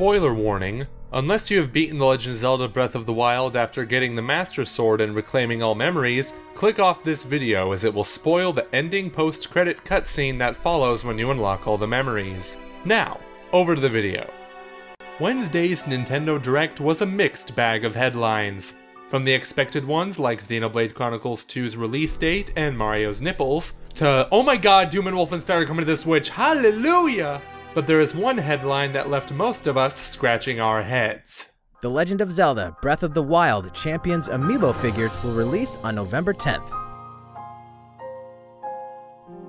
spoiler warning. Unless you have beaten The Legend of Zelda Breath of the Wild after getting the Master Sword and reclaiming all memories, click off this video as it will spoil the ending post-credit cutscene that follows when you unlock all the memories. Now, over to the video. Wednesday's Nintendo Direct was a mixed bag of headlines. From the expected ones like Xenoblade Chronicles 2's release date and Mario's nipples, to oh my god, Doom and Wolfenstein are coming to the Switch, hallelujah! But there is one headline that left most of us scratching our heads. The Legend of Zelda Breath of the Wild Champions Amiibo figures will release on November 10th.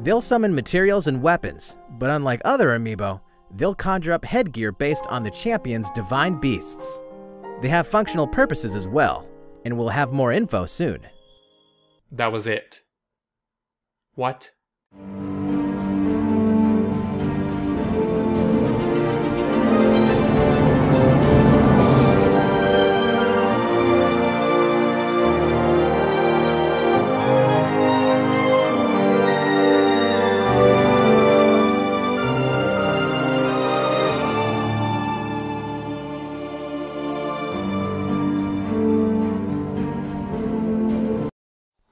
They'll summon materials and weapons, but unlike other Amiibo, they'll conjure up headgear based on the Champion's divine beasts. They have functional purposes as well, and we'll have more info soon. That was it. What?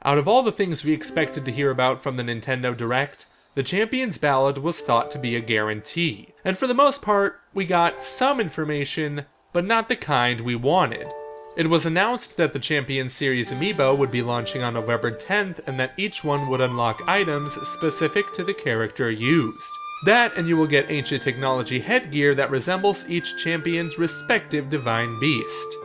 Out of all the things we expected to hear about from the Nintendo Direct, the Champions Ballad was thought to be a guarantee, and for the most part, we got some information, but not the kind we wanted. It was announced that the Champions Series Amiibo would be launching on November 10th, and that each one would unlock items specific to the character used. That, and you will get ancient technology headgear that resembles each champion's respective divine beast.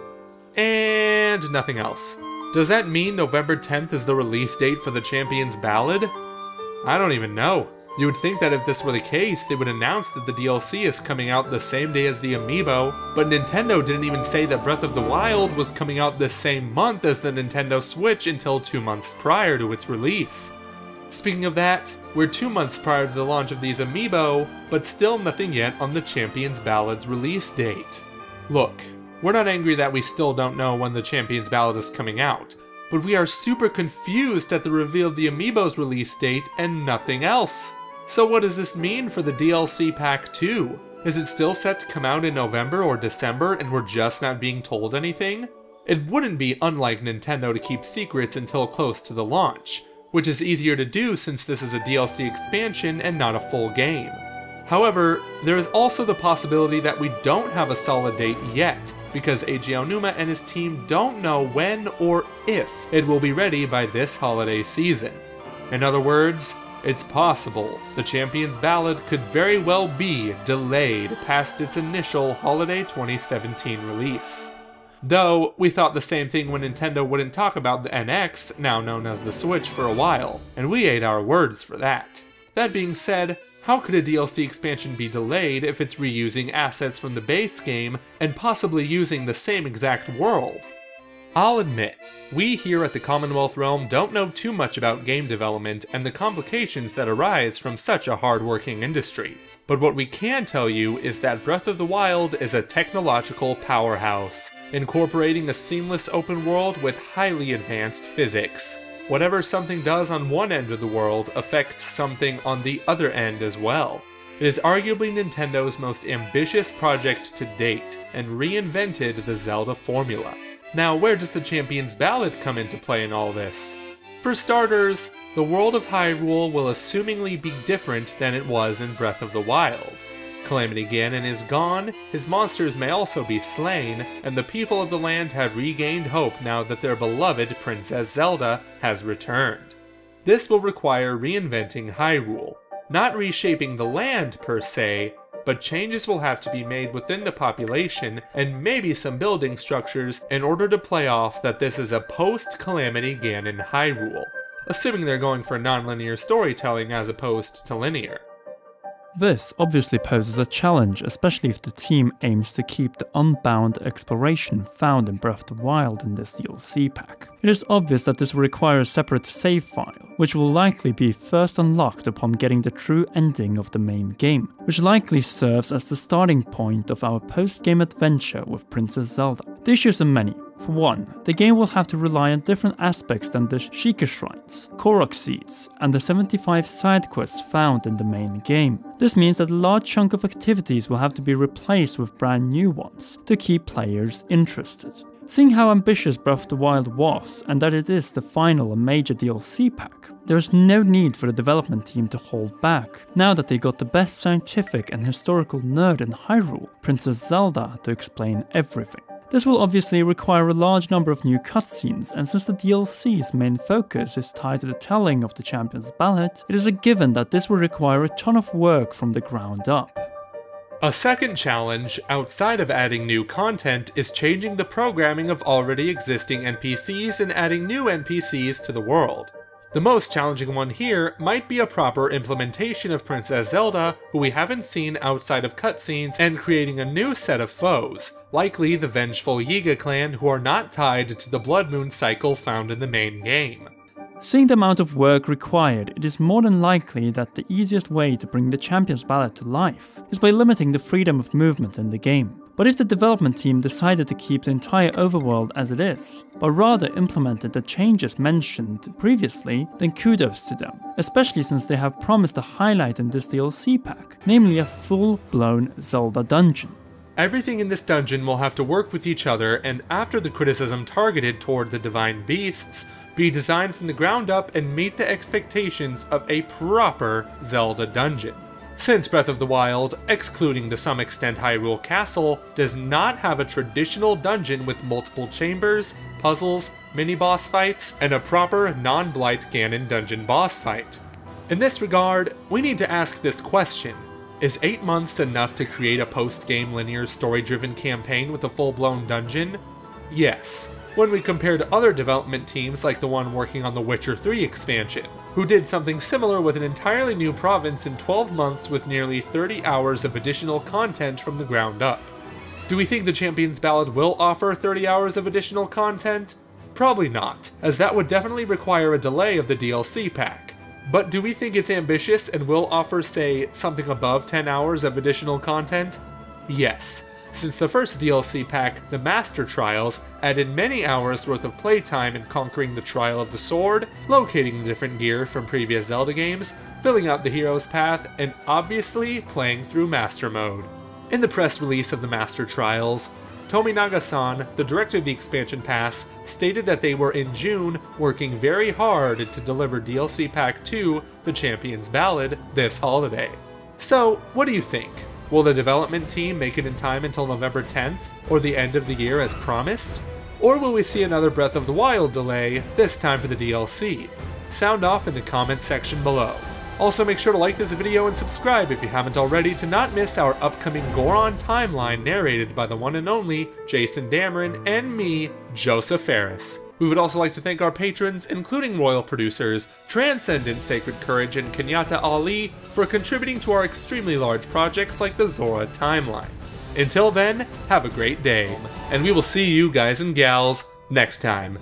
And nothing else. Does that mean November 10th is the release date for the Champions Ballad? I don't even know. You would think that if this were the case, they would announce that the DLC is coming out the same day as the Amiibo, but Nintendo didn't even say that Breath of the Wild was coming out the same month as the Nintendo Switch until 2 months prior to its release. Speaking of that, we're 2 months prior to the launch of these Amiibo, but still nothing yet on the Champions Ballad's release date. Look, we're not angry that we still don't know when the Champions Ballad is coming out, but we are super confused at the reveal of the Amiibo's release date and nothing else. So what does this mean for the DLC Pack 2? Is it still set to come out in November or December and we're just not being told anything? It wouldn't be unlike Nintendo to keep secrets until close to the launch, which is easier to do since this is a DLC expansion and not a full game. However, there is also the possibility that we don't have a solid date yet, because Eiji Aonuma and his team don't know when or if it will be ready by this holiday season. In other words, it's possible the Champions Ballad could very well be delayed past its initial holiday 2017 release. Though, we thought the same thing when Nintendo wouldn't talk about the NX, now known as the Switch, for a while, and we ate our words for that. That being said, how could a DLC expansion be delayed if it's reusing assets from the base game and possibly using the same exact world? I'll admit, we here at the Commonwealth Realm don't know too much about game development and the complications that arise from such a hard-working industry. But what we can tell you is that Breath of the Wild is a technological powerhouse, incorporating a seamless open world with highly advanced physics. Whatever something does on one end of the world affects something on the other end as well. It is arguably Nintendo's most ambitious project to date, and reinvented the Zelda formula. Now, where does the Champions Ballad come into play in all this? For starters, the world of Hyrule will assumingly be different than it was in Breath of the Wild. Calamity Ganon is gone, his monsters may also be slain, and the people of the land have regained hope now that their beloved Princess Zelda has returned. This will require reinventing Hyrule, not reshaping the land per se, but changes will have to be made within the population and maybe some building structures in order to play off that this is a post-Calamity Ganon Hyrule, assuming they're going for non-linear storytelling as opposed to linear. This obviously poses a challenge, especially if the team aims to keep the unbound exploration found in Breath of the Wild in this DLC pack. It is obvious that this will require a separate save file, which will likely be first unlocked upon getting the true ending of the main game, which likely serves as the starting point of our post-game adventure with Princess Zelda. The issues are many, For one, the game will have to rely on different aspects than the Sheikah Shrines, Korok Seeds, and the 75 side quests found in the main game. This means that a large chunk of activities will have to be replaced with brand new ones to keep players interested. Seeing how ambitious Breath of the Wild was, and that it is the final and major DLC pack, there is no need for the development team to hold back, now that they got the best scientific and historical nerd in Hyrule, Princess Zelda, to explain everything. This will obviously require a large number of new cutscenes, and since the DLC's main focus is tied to the telling of the Champions Ballad, it is a given that this will require a ton of work from the ground up. A second challenge, outside of adding new content, is changing the programming of already existing NPCs and adding new NPCs to the world. The most challenging one here might be a proper implementation of Princess Zelda, who we haven't seen outside of cutscenes, and creating a new set of foes, likely the vengeful Yiga clan, who are not tied to the Blood Moon cycle found in the main game. Seeing the amount of work required, it is more than likely that the easiest way to bring the Champions Ballad to life is by limiting the freedom of movement in the game. But if the development team decided to keep the entire overworld as it is, but rather implemented the changes mentioned previously, then kudos to them, especially since they have promised a highlight in this DLC pack, namely a full-blown Zelda dungeon. Everything in this dungeon will have to work with each other, and after the criticism targeted toward the divine beasts, be designed from the ground up and meet the expectations of a proper Zelda dungeon. Since Breath of the Wild, excluding to some extent Hyrule Castle, does not have a traditional dungeon with multiple chambers, puzzles, mini-boss fights, and a proper non-Blight Ganon dungeon boss fight. In this regard, we need to ask this question: is 8 months enough to create a post-game linear story-driven campaign with a full-blown dungeon? Yes, when we compare to other development teams like the one working on the Witcher 3 expansion, who did something similar with an entirely new province in 12 months with nearly 30 hours of additional content from the ground up. Do we think the Champions Ballad will offer 30 hours of additional content? Probably not, as that would definitely require a delay of the DLC pack. But do we think it's ambitious and will offer, say, something above 10 hours of additional content? Yes, since the first DLC pack, the Master Trials, added many hours worth of playtime in conquering the Trial of the Sword, locating different gear from previous Zelda games, filling out the hero's path, and obviously playing through Master Mode. In the press release of the Master Trials, Tominaga-san, the director of the expansion pass, stated that they were in June working very hard to deliver DLC Pack 2, The Champions Ballad, this holiday. So, what do you think? Will the development team make it in time until November 10th, or the end of the year as promised? Or will we see another Breath of the Wild delay, this time for the DLC? Sound off in the comments section below. Also make sure to like this video and subscribe if you haven't already to not miss our upcoming Goron timeline narrated by the one and only Jason Dameron and me, Joseph Ferris. We would also like to thank our patrons, including royal producers Transcendent Sacred Courage and Kenyatta Ali, for contributing to our extremely large projects like the Zora timeline. Until then, have a great day, and we will see you guys and gals next time.